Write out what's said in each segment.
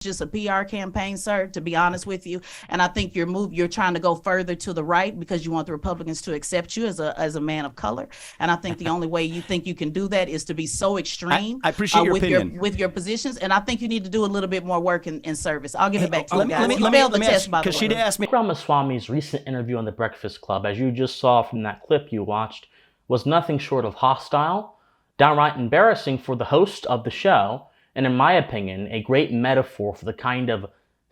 just a PR campaign, sir, to be honest with you. And I think you're trying to go further to the right because you want the Republicans to accept you as a man of color. And I think the only way you think you can do that is to be so extreme. I appreciate your opinion. With your positions. And I think you need to do a little bit more work in service. I'll give it back to you guys. Let me ask, because she'd asked me. Ramaswamy's recent interview on The Breakfast Club, as you just saw from that clip you watched, was nothing short of hostile, downright embarrassing for the host of the show, and in my opinion, a great metaphor for the kind of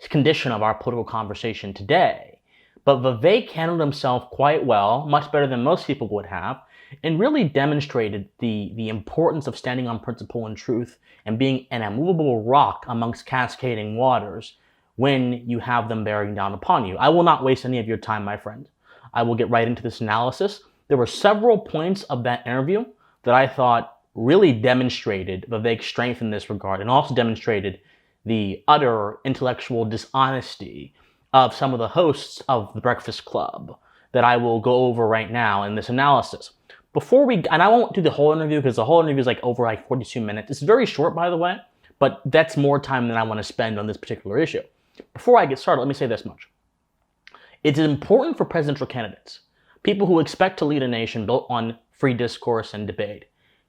condition of our political conversation today. But Vivek handled himself quite well, much better than most people would have, and really demonstrated the importance of standing on principle and truth and being an immovable rock amongst cascading waters when you have them bearing down upon you. I will not waste any of your time, my friend. I will get right into this analysis. There were several points of that interview that I thought really demonstrated Vivek's strength in this regard, and also demonstrated the utter intellectual dishonesty of some of the hosts of The Breakfast Club that I will go over right now in this analysis. And I won't do the whole interview because the whole interview is over 42 minutes. It's very short, by the way, but that's more time than I want to spend on this particular issue. Before I get started, let me say this much. It is important for presidential candidates, people who expect to lead a nation built on free discourse and debate,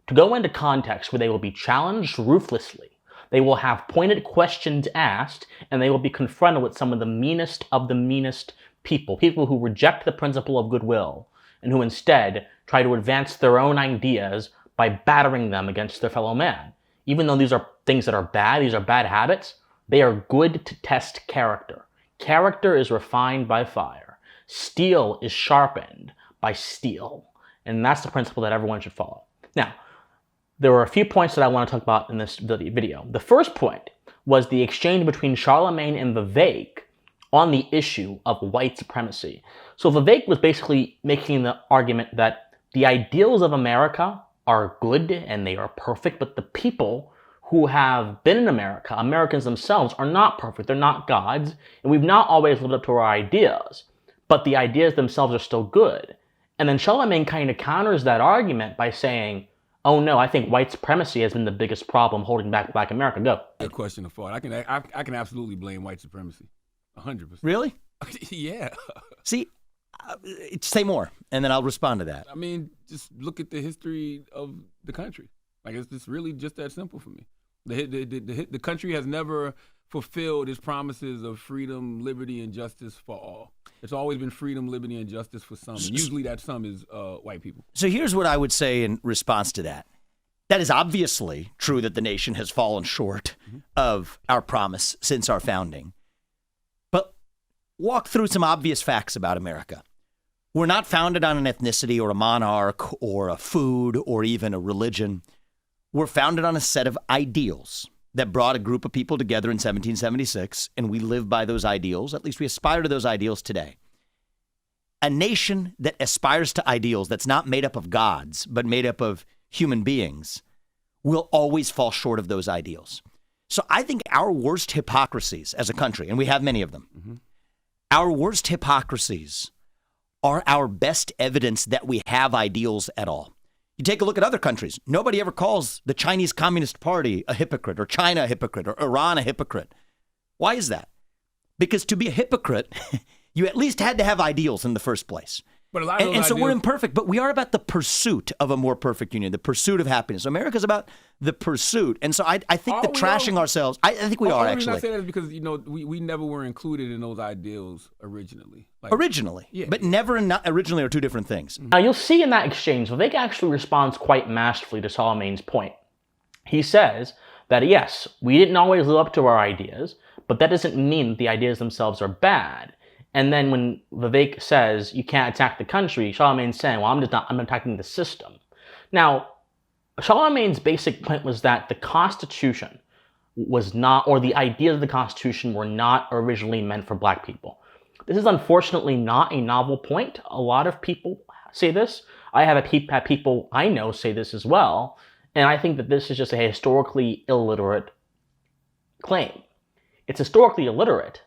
to go into context where they will be challenged ruthlessly. They will have pointed questions asked, and they will be confronted with some of the meanest people who reject the principle of goodwill, and who instead try to advance their own ideas by battering them against their fellow man. Even though these are things that are bad, these are bad habits, they are good to test character. Character is refined by fire. Steel is sharpened by steel. And that's the principle that everyone should follow. Now, there were a few points that I want to talk about in this video. The first point was the exchange between Charlamagne and Vivek on the issue of white supremacy. So Vivek was basically making the argument that the ideals of America are good and they are perfect, but the people who have been in America, Americans themselves, are not perfect. They're not gods, and we've not always lived up to our ideas, but the ideas themselves are still good. And then Charlamagne kind of counters that argument by saying, oh no, I think white supremacy has been the biggest problem holding back Black America. Go. Good question of thought. I can absolutely blame white supremacy, 100%. Really? Yeah. See, say more, and then I'll respond to that. I mean, just look at the history of the country. It's just really just that simple for me. The country has never fulfilled its promises of freedom, liberty, and justice for all. It's always been freedom, liberty, and justice for some. And usually that some is white people. So here's what I would say in response to that. That is obviously true that the nation has fallen short of our promise since our founding. But walk through some obvious facts about America. We're not founded on an ethnicity or a monarch or a food or even a religion. We're founded on a set of ideals that brought a group of people together in 1776, and we live by those ideals. At least we aspire to those ideals today. A nation that aspires to ideals that's not made up of gods, but made up of human beings, will always fall short of those ideals. So I think our worst hypocrisies as a country, and we have many of them, our worst hypocrisies are our best evidence that we have ideals at all. You take a look at other countries. Nobody ever calls the Chinese Communist Party a hypocrite, or China a hypocrite, or Iran a hypocrite. Why is that? Because to be a hypocrite, you at least had to have ideals in the first place. But a lot of and so we're imperfect, but we are about the pursuit of a more perfect union, the pursuit of happiness. America's about the pursuit. And so I think that trashing ourselves, I think we are actually. The reason I say that is because, we never were included in those ideals originally. Originally, yeah. But never and not originally are two different things. Now you'll see in that exchange, Vivek actually responds quite masterfully to Charlamagne's point. He says that yes, we didn't always live up to our ideas, but that doesn't mean that the ideas themselves are bad. And then when Vivek says you can't attack the country, Charlamagne's saying, well, I'm attacking the system. Now, Charlamagne's basic point was that the Constitution was not, or the ideas of the Constitution were not originally meant for Black people. This is unfortunately not a novel point. A lot of people say this. I have had people I know say this as well. And I think that this is just a historically illiterate claim. It's historically illiterate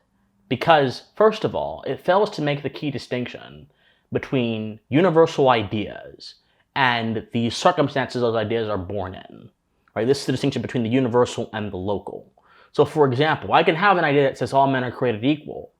because, first of all, it fails to make the key distinction between universal ideas and the circumstances those ideas are born in. Right? This is the distinction between the universal and the local. So, for example, I can have an idea that says all men are created equal,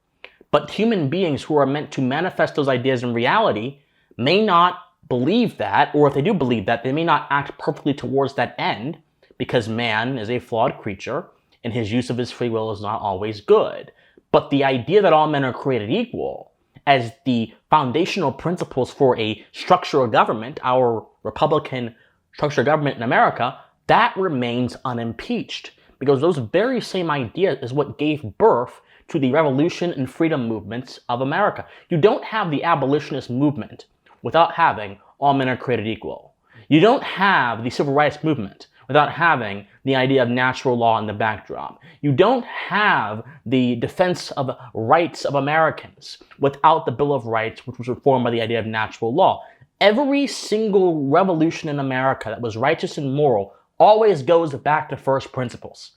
but human beings who are meant to manifest those ideas in reality may not believe that, or if they do believe that, they may not act perfectly towards that end, because man is a flawed creature and his use of his free will is not always good. But the idea that all men are created equal as the foundational principles for a structure of government, our Republican structure of government in America, that remains unimpeached, because those very same ideas is what gave birth to the revolution and freedom movements of America. You don't have the abolitionist movement without having all men are created equal. You don't have the civil rights movement without having the idea of natural law in the backdrop. You don't have the defense of rights of Americans without the Bill of Rights, which was reformed by the idea of natural law. Every single revolution in America that was righteous and moral always goes back to first principles.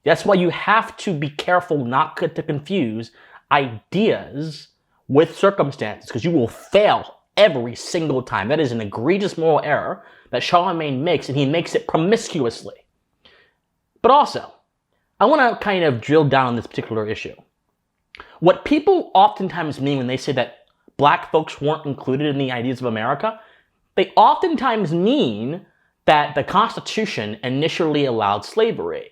That's why you have to be careful not to confuse ideas with circumstances, because you will fail every single time. That is an egregious moral error that Charlamagne makes, and he makes it promiscuously. But also, I want to kind of drill down on this particular issue. What people oftentimes mean when they say that black folks weren't included in the ideas of America, they oftentimes mean that the Constitution initially allowed slavery.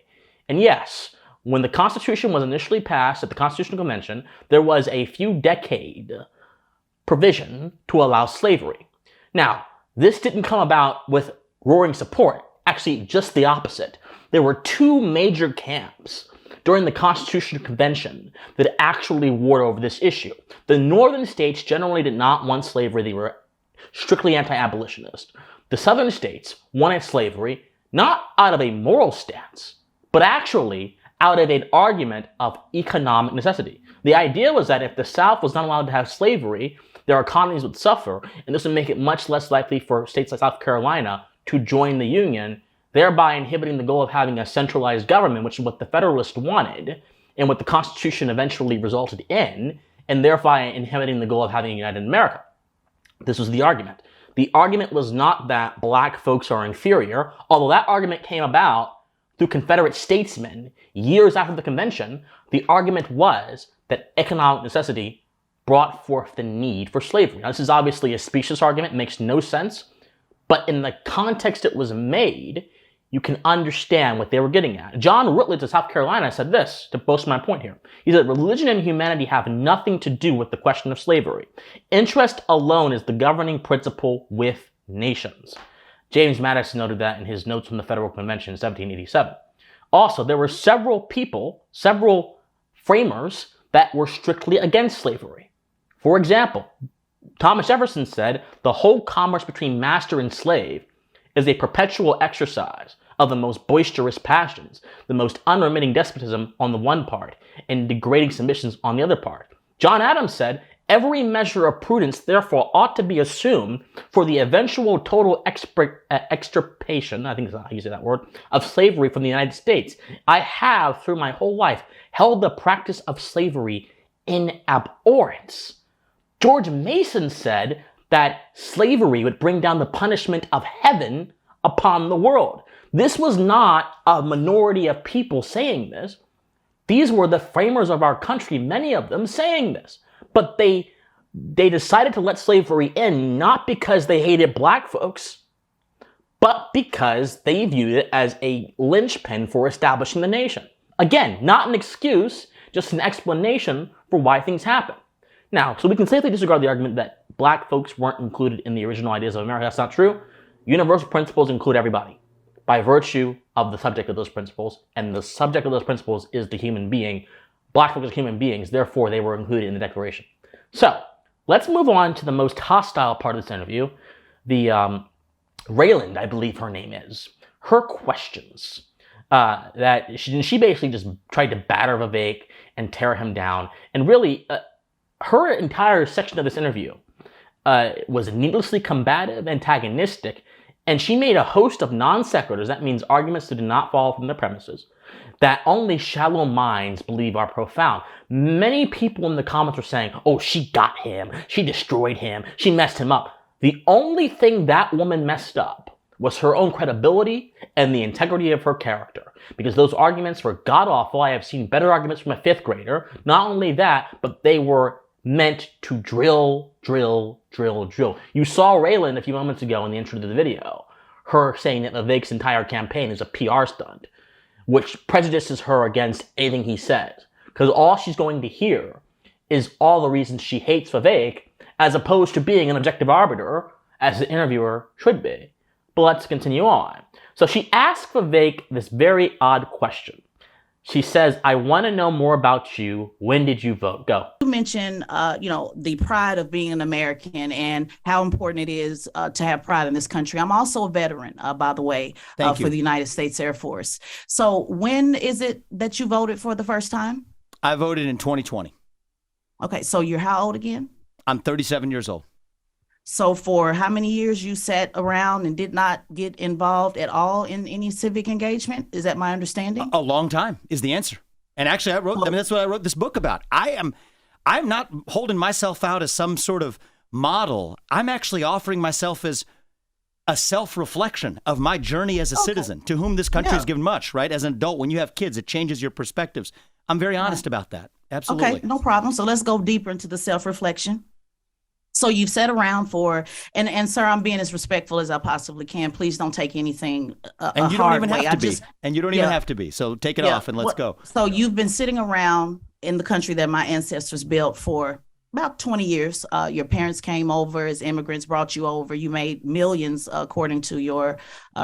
And yes, when the Constitution was initially passed at the Constitutional Convention, there was a few decade provision to allow slavery. Now, this didn't come about with roaring support. Actually, just the opposite. There were two major camps during the Constitutional Convention that actually warred over this issue. The northern states generally did not want slavery. They were strictly anti-abolitionist. The southern states wanted slavery not out of a moral stance, but actually out of an argument of economic necessity. The idea was that if the South was not allowed to have slavery, their economies would suffer, and this would make it much less likely for states like South Carolina to join the Union, thereby inhibiting the goal of having a centralized government, which is what the Federalists wanted, and what the Constitution eventually resulted in, and thereby inhibiting the goal of having a united America. This was the argument. The argument was not that black folks are inferior, although that argument came about through Confederate statesmen years after the convention. The argument was that economic necessity brought forth the need for slavery. Now, this is obviously a specious argument, it makes no sense, but in the context it was made, you can understand what they were getting at. John Rutledge of South Carolina said this, to boast my point here. He said, religion and humanity have nothing to do with the question of slavery. Interest alone is the governing principle with nations. James Madison noted that in his notes from the Federal Convention in 1787. Also, there were several framers that were strictly against slavery. For example, Thomas Jefferson said, the whole commerce between master and slave is a perpetual exercise of the most boisterous passions, the most unremitting despotism on the one part, and degrading submissions on the other part. John Adams said, every measure of prudence therefore ought to be assumed for the eventual total extirpation, I think is how you say that word, of slavery from the United States. I have, through my whole life, held the practice of slavery in abhorrence. George Mason said that slavery would bring down the punishment of heaven upon the world. This was not a minority of people saying this. These were the framers of our country, many of them saying this. But they decided to let slavery in not because they hated black folks, but because they viewed it as a linchpin for establishing the nation. Again, not an excuse, just an explanation for why things happen. Now, so we can safely disregard the argument that black folks weren't included in the original ideas of America. That's not true. Universal principles include everybody by virtue of the subject of those principles, and the subject of those principles is the human being. Black folks are human beings, therefore they were included in the Declaration. So, let's move on to the most hostile part of this interview. The Rayland, I believe her name is. Her questions. That she basically just tried to batter Vivek and tear him down. And really, her entire section of this interview was needlessly combative, antagonistic, and she made a host of non sequiturs, that means arguments that did not fall from the premises, that only shallow minds believe are profound. Many people in the comments were saying, oh, she got him, she destroyed him, she messed him up. The only thing that woman messed up was her own credibility and the integrity of her character. Because those arguments were god-awful. I have seen better arguments from a 5th grader. Not only that, but they were meant to drill. You saw Raylan a few moments ago in the intro to the video, her saying that Vivek's entire campaign is a PR stunt, which prejudices her against anything he says. Because all she's going to hear is all the reasons she hates Vivek, as opposed to being an objective arbiter, as the interviewer should be. But let's continue on. So she asks Vivek this very odd question. She says, I want to know more about you. When did you vote? Go. You mentioned, the pride of being an American and how important it is to have pride in this country. I'm also a veteran, by the way, for the United States Air Force. So when is it that you voted for the first time? I voted in 2020. Okay, so you're how old again? I'm 37 years old. So for how many years you sat around and did not get involved at all in any civic engagement? Is that my understanding? A long time is the answer. And actually, that's what I wrote this book about. I'm not holding myself out as some sort of model. I'm actually offering myself as a self-reflection of my journey as a citizen, to whom this country has given much, right? As an adult, when you have kids, it changes your perspectives. I'm very honest about that. Absolutely. Okay, no problem. So let's go deeper into the self-reflection. So you've sat around for, and sir, I'm being as respectful as I possibly can. Please don't take anything and you don't even have to be. And you don't even have to be. So take it off and let's go. So you've been sitting around in the country that my ancestors built for about 20 years. Your parents came over as immigrants, brought you over. You made millions, according to your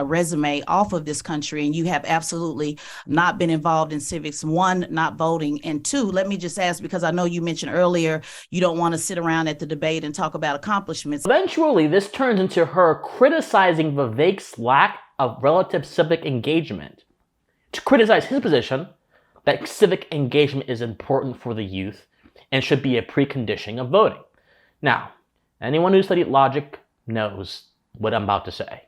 resume, off of this country, and you have absolutely not been involved in civics. 1, not voting, and 2, let me just ask, because I know you mentioned earlier you don't want to sit around at the debate and talk about accomplishments. Eventually, this turns into her criticizing Vivek's lack of relative civic engagement, to criticize his position that civic engagement is important for the youth and should be a precondition of voting. Now, anyone who studied logic knows what I'm about to say.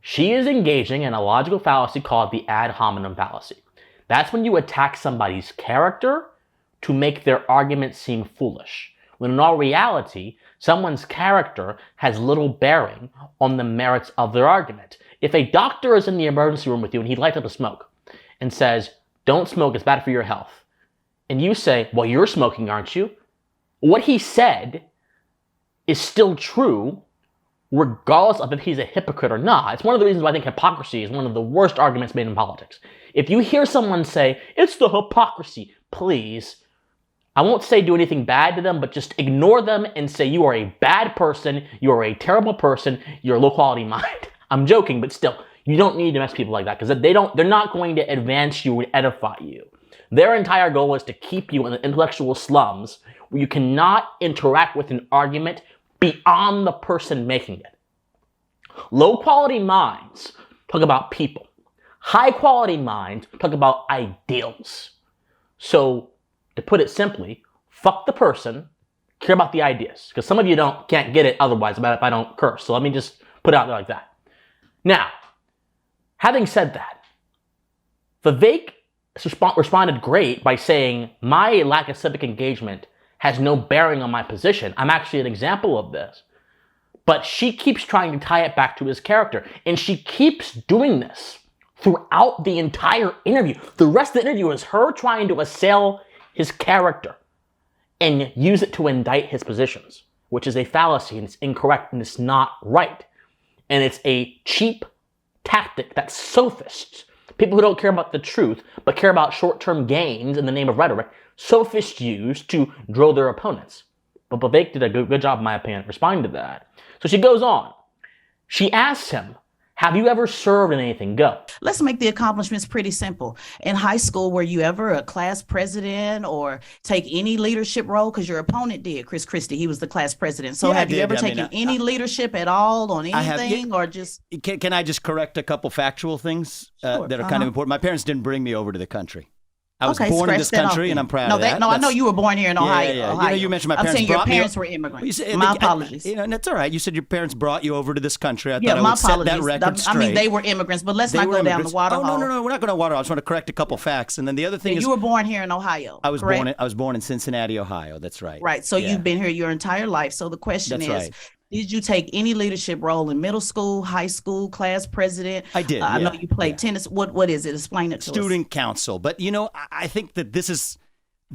She is engaging in a logical fallacy called the ad hominem fallacy. That's when you attack somebody's character to make their argument seem foolish, when in all reality, someone's character has little bearing on the merits of their argument. If a doctor is in the emergency room with you and he lights up a smoke and says, don't smoke, it's bad for your health, and you say, well, you're smoking, aren't you? What he said is still true, regardless of if he's a hypocrite or not. It's one of the reasons why I think hypocrisy is one of the worst arguments made in politics. If you hear someone say, it's the hypocrisy, please, I won't say do anything bad to them, but just ignore them and say you are a bad person, you are a terrible person, you're a low-quality mind. I'm joking, but still, you don't need to mess with people like that, because they're not going to advance you and edify you. Their entire goal is to keep you in the intellectual slums where you cannot interact with an argument beyond the person making it. Low-quality minds talk about people. High-quality minds talk about ideals. So, to put it simply, fuck the person, care about the ideas. Because some of you can't get it otherwise if I don't curse. So let me just put it out there like that. Now, having said that, Vivek responded great by saying, my lack of civic engagement has no bearing on my position. I'm actually an example of this. But she keeps trying to tie it back to his character. And she keeps doing this throughout the entire interview. The rest of the interview is her trying to assail his character and use it to indict his positions, which is a fallacy and it's incorrect and it's not right. And it's a cheap tactic that sophists, people who don't care about the truth, but care about short-term gains in the name of rhetoric, sophists use to drill their opponents. But Vivek did a good job, in my opinion, responding to that. So she goes on. She asks him, have you ever served in anything? Go. Let's make the accomplishments pretty simple. In high school, were you ever a class president or take any leadership role? Because your opponent did, Chris Christie. He was the class president. So have you ever taken any leadership at all on anything or just... Can I just correct a couple factual things that are kind of important? My parents didn't bring me over to the country. I was born in this country, and I'm proud of that. No, I know you were born here in Ohio. Yeah. Ohio. You mentioned my parents. I'm saying your parents were immigrants. My apologies. And that's all right. You said your parents brought you over to this country. I thought my I would apologies. set that record straight. I mean, they were immigrants, but let's not go down the water hole. Oh, no, we're not going to water hole. I just want to correct a couple facts. And then the other thing is... You were born here in Ohio, I was born in Cincinnati, Ohio. That's right. Right. So you've been here your entire life. So the question is, Did you take any leadership role in middle school, high school, class president? I did. I know yeah. you played tennis. What is it? Explain it to us. Student council. But, I think that this is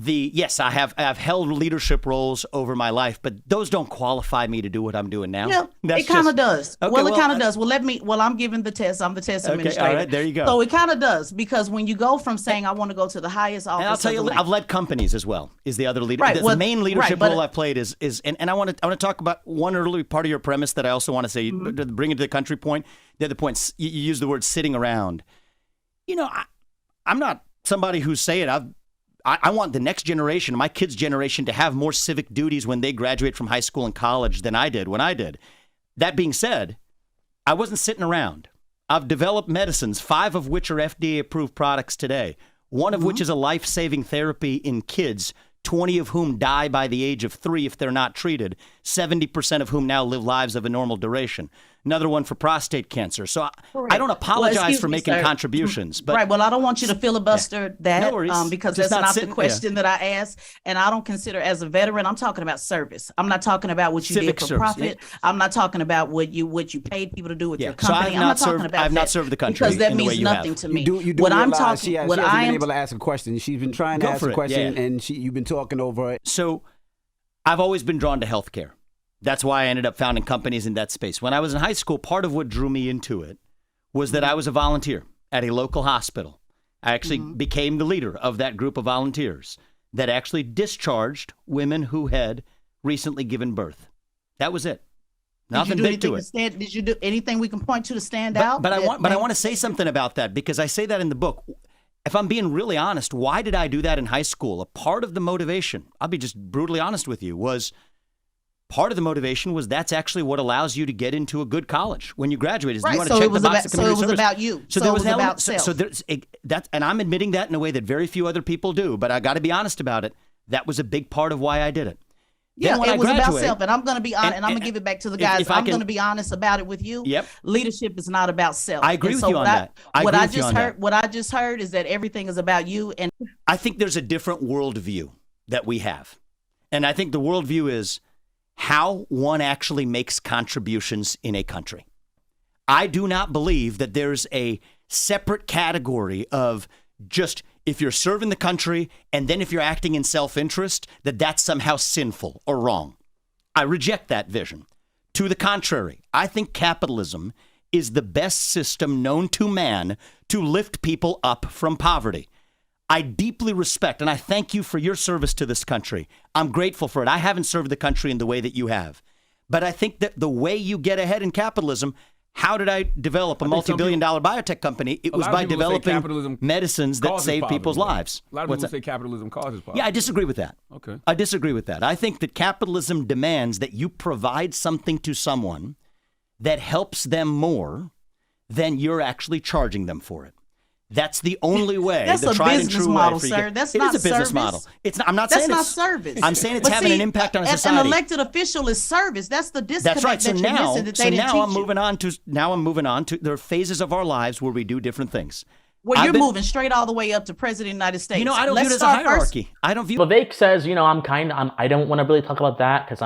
yes, I have held leadership roles over my life, but those don't qualify me to do what I'm doing now. Yeah, it kind of does. Okay, Well, it kind of does. Well, I'm giving the test. I'm the test administrator. All right, there you go. So it kind of does, because when you go from saying I want to go to the highest office, And I'll tell you, I've led companies as well. Is the other leader? Right, The well, main leadership right, role I've played is and I want to talk about one early part of your premise that I also want to say, to bring it to the country point. The other point, you use the word sitting around. I'm not somebody who's saying I want the next generation, my kids' generation, to have more civic duties when they graduate from high school and college than I did when I did. That being said, I wasn't sitting around. I've developed medicines, 5 of which are FDA-approved products today, one of which is a life-saving therapy in kids, 20 of whom die by the age of 3 if they're not treated, 70% of whom now live lives of a normal duration. Another one for prostate cancer. So I don't apologize for making contributions. But right. Well, I don't want you to filibuster that No worries. because Just that's not not the question that I asked. And I don't consider, as a veteran, I'm talking about service. I'm not talking about what you Civic did for service, profit. I'm not talking about what you paid people to do with your So company. I'm not talking served, about I've that not served the country because that in the way means you nothing have. to me. You do what I'm realize talking, she what hasn't I been am able to ask a question. She's been trying to Go ask for a it, question, yeah. and you've been talking over it. So I've always been drawn to healthcare. That's why I ended up founding companies in that space. When I was in high school, part of what drew me into it was that I was a volunteer at a local hospital. I actually became the leader of that group of volunteers that actually discharged women who had recently given birth. That was it. Nothing big to it. Did you do anything we can point to stand out? But I want to say something about that, because I say that in the book. If I'm being really honest, why did I do that in high school? A part of the motivation, I'll be just brutally honest with you, was part of the motivation was that's actually what allows you to get into a good college when you graduate. Is Right. you want to So check it was the box about, of so community it was service. about you. So there was it an about element. self. So there's that, and I'm admitting that in a way that very few other people do. But I got to be honest about it. That was a big part of why I did it. Yeah, Then when it I was about graduate- self, and I'm going to be honest, and I'm going to and- give it back to the if- guys. if I I'm can- going to be honest about it with you. Yep. Leadership is not about self. I agree And with you on that. I what agree I with you just on heard, that. what I just heard is that everything is about you. And I think there's a different worldview that we have. And I think the worldview is how one actually makes contributions in a country. I do not believe that there's a separate category of just if you're serving the country and then if you're acting in self-interest, that that's somehow sinful or wrong. I reject that vision. To the contrary, I think capitalism is the best system known to man to lift people up from poverty. I deeply respect and I thank you for your service to this country. I'm grateful for it. I haven't served the country in the way that you have. But I think that the way you get ahead in capitalism, how did I develop a multi-billion-dollar biotech company? It was by developing medicines that save people's lives. A lot of people say capitalism causes poverty. Yeah, I disagree with that. Okay. I disagree with that. I think that capitalism demands that you provide something to someone that helps them more than you're actually charging them for it. That's the only way. That's the a tried and business true model, way for you sir. get- That's It not is a business service. model. It's not. I'm not that's saying not it's service. I'm saying it's But having see, an impact on an society. elected official is service. That's the disconnect That's right. So that you're now, missing that they didn't teach I'm you. moving on to there are phases of our lives where we do different things. Well, I've you're been- moving straight all the way up to President of the United States. You know, I don't Let's view it as a start first. hierarchy. I don't view. Vivek says, I don't want to really talk about that because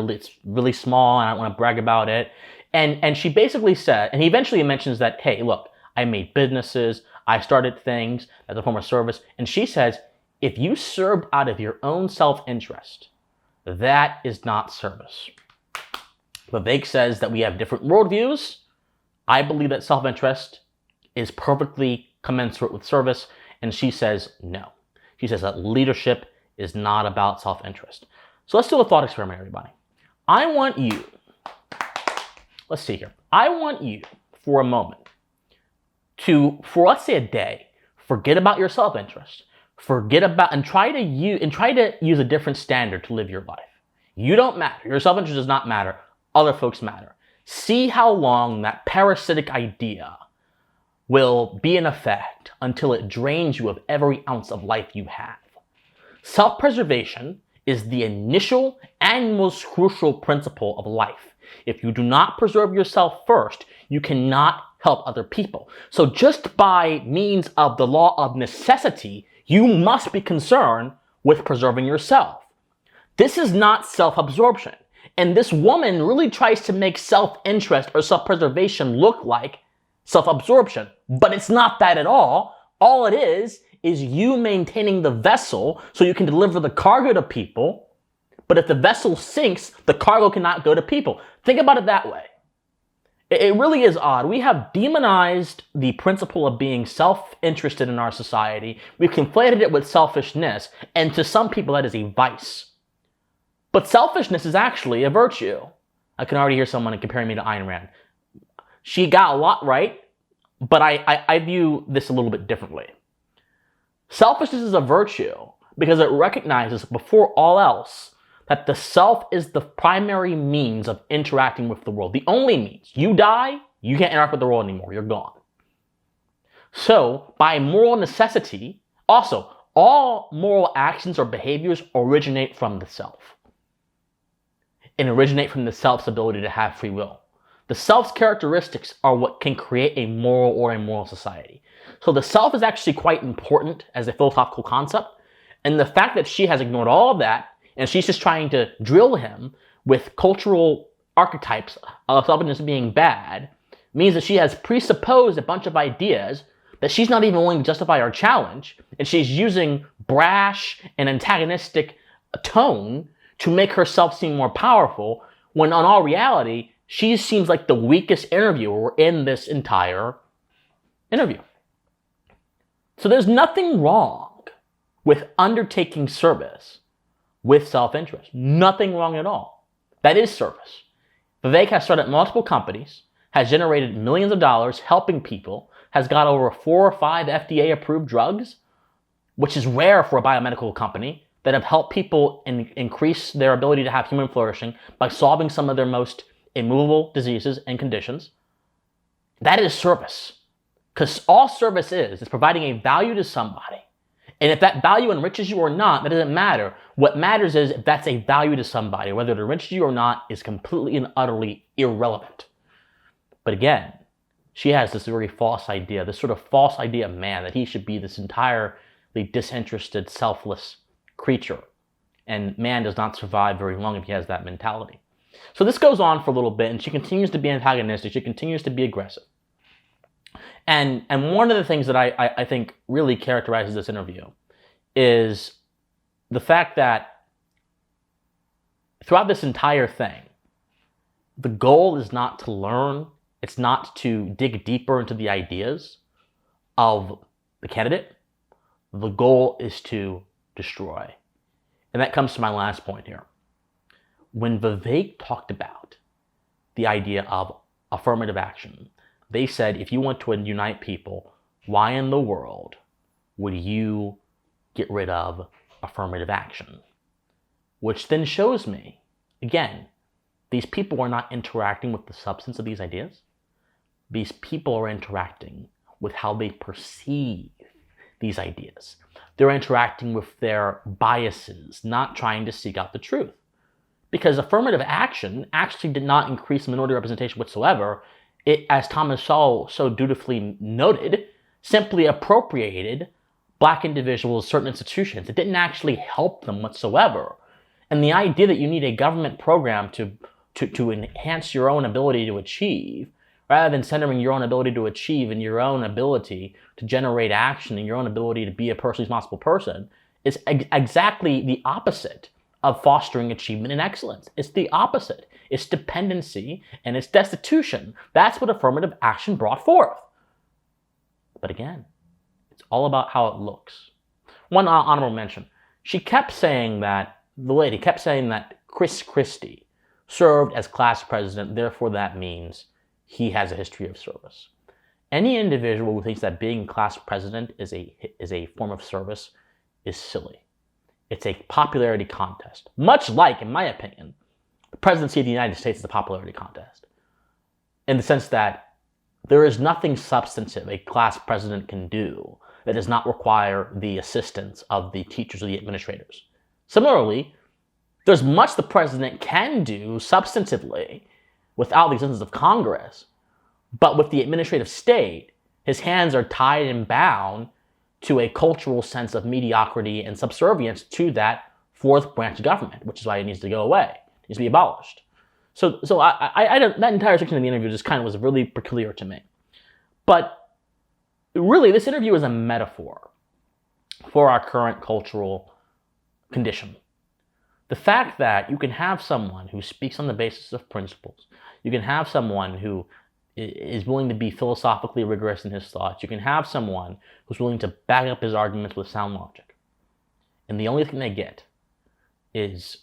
it's really small and I don't want to brag about it. And she basically said, and he eventually mentions that, hey, look, I made businesses, I started things as a form of service. And she says, if you served out of your own self-interest, that is not service. Vivek says that we have different worldviews. I believe that self-interest is perfectly commensurate with service. And she says no. She says that leadership is not about self-interest. So let's do a thought experiment, everybody. I want you, let's see here. I want you for a moment to, for let's say a day, forget about your self-interest. Forget about, and try to use a different standard to live your life. You don't matter. Your self-interest does not matter. Other folks matter. See how long that parasitic idea will be in effect until it drains you of every ounce of life you have. Self-preservation is the initial and most crucial principle of life. If you do not preserve yourself first, you cannot help other people. So just by means of the law of necessity, you must be concerned with preserving yourself. This is not self-absorption. And this woman really tries to make self-interest or self-preservation look like self-absorption. But it's not that at all. All it is you maintaining the vessel so you can deliver the cargo to people. But if the vessel sinks, the cargo cannot go to people. Think about it that way. It really is odd. We have demonized the principle of being self-interested in our society. We've conflated it with selfishness. And to some people, that is a vice. But selfishness is actually a virtue. I can already hear someone comparing me to Ayn Rand. She got a lot right, but I view this a little bit differently. Selfishness is a virtue because it recognizes, before all else, that the self is the primary means of interacting with the world. The only means. You die, you can't interact with the world anymore. You're gone. So, by moral necessity, also, all moral actions or behaviors originate from the self. And originate from the self's ability to have free will. The self's characteristics are what can create a moral or immoral society. So the self is actually quite important as a philosophical concept. And the fact that she has ignored all of that, and she's just trying to drill him with cultural archetypes of selfishness being bad, means that she has presupposed a bunch of ideas that she's not even willing to justify or challenge. And she's using brash and antagonistic tone to make herself seem more powerful, when in all reality, she seems like the weakest interviewer in this entire interview. So there's nothing wrong with undertaking service with self-interest. Nothing wrong at all. That is service. Vivek has started multiple companies, has generated millions of dollars helping people, has got over 4 or 5 FDA-approved drugs, which is rare for a biomedical company, that have helped people increase their ability to have human flourishing by solving some of their most immovable diseases and conditions. That is service. Because all service is providing a value to somebody. And if that value enriches you or not, that doesn't matter. What matters is if that's a value to somebody. Whether it enriches you or not is completely and utterly irrelevant. But again, she has this very false idea, this sort of false idea of man, that he should be this entirely disinterested, selfless creature. And man does not survive very long if he has that mentality. So this goes on for a little bit, and she continues to be antagonistic. She continues to be aggressive. And one of the things that I think really characterizes this interview is the fact that throughout this entire thing, the goal is not to learn. It's not to dig deeper into the ideas of the candidate. The goal is to destroy. And that comes to my last point here. When Vivek talked about the idea of affirmative action, they said, if you want to unite people, why in the world would you get rid of affirmative action? Which then shows me, again, these people are not interacting with the substance of these ideas. These people are interacting with how they perceive these ideas. They're interacting with their biases, not trying to seek out the truth. Because affirmative action actually did not increase minority representation whatsoever. It, as Thomas Sowell so dutifully noted, simply appropriated black individuals, certain institutions. It didn't actually help them whatsoever. And the idea that you need a government program to enhance your own ability to achieve, rather than centering your own ability to achieve and your own ability to generate action and your own ability to be a personally responsible person, is exactly the opposite of fostering achievement and excellence. It's the opposite. It's dependency and it's destitution. That's what affirmative action brought forth. But again, it's all about how it looks. One honorable mention. The lady kept saying that Chris Christie served as class president, therefore that means he has a history of service. Any individual who thinks that being class president is a form of service is silly. It's a popularity contest. Much like, in my opinion, the presidency of the United States is a popularity contest. In the sense that there is nothing substantive a class president can do that does not require the assistance of the teachers or the administrators. Similarly, there's much the president can do substantively without the existence of Congress, but with the administrative state, his hands are tied and bound to a cultural sense of mediocrity and subservience to that fourth branch of government, which is why it needs to go away. It needs to be abolished. So I don't, that entire section of the interview just kind of was really peculiar to me. But really, this interview is a metaphor for our current cultural condition. The fact that you can have someone who speaks on the basis of principles, you can have someone who is willing to be philosophically rigorous in his thoughts, you can have someone who's willing to back up his arguments with sound logic, and the only thing they get is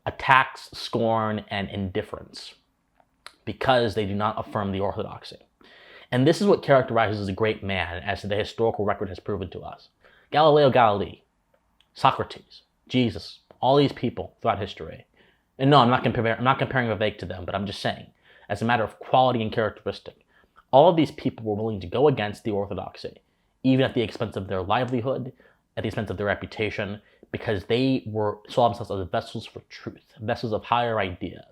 attacks, scorn, and indifference because they do not affirm the orthodoxy. And this is what characterizes a great man, as the historical record has proven to us. Galileo Galilei, Socrates, Jesus, all these people throughout history. And no, I'm not comparing Vivek to them, but I'm just saying, as a matter of quality and characteristic, all of these people were willing to go against the orthodoxy, even at the expense of their livelihood, at the expense of their reputation, because they saw themselves as vessels for truth, vessels of higher ideas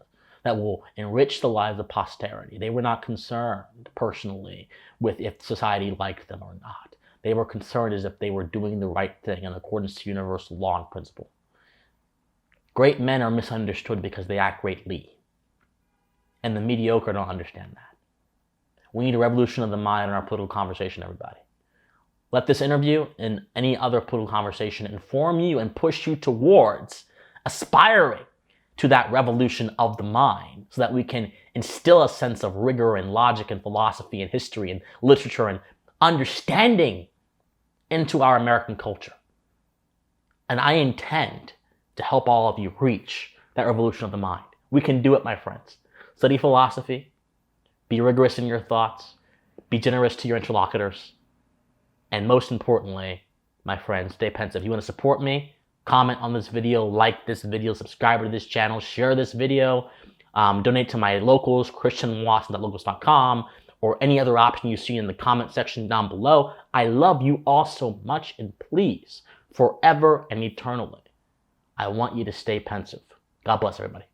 that will enrich the lives of posterity. They were not concerned personally with if society liked them or not. They were concerned as if they were doing the right thing in accordance to universal law and principle. Great men are misunderstood because they act greatly. And the mediocre don't understand that. We need a revolution of the mind in our political conversation, everybody. Let this interview and any other political conversation inform you and push you towards aspiring to that revolution of the mind so that we can instill a sense of rigor and logic and philosophy and history and literature and understanding into our American culture. And I intend to help all of you reach that revolution of the mind. We can do it, my friends. Study philosophy, be rigorous in your thoughts, be generous to your interlocutors, and most importantly, my friends, stay pensive. If you want to support me, comment on this video, like this video, subscribe to this channel, share this video, donate to my locals, christianwatson.locals.com, or any other option you see in the comment section down below. I love you all so much, and please, forever and eternally, I want you to stay pensive. God bless everybody.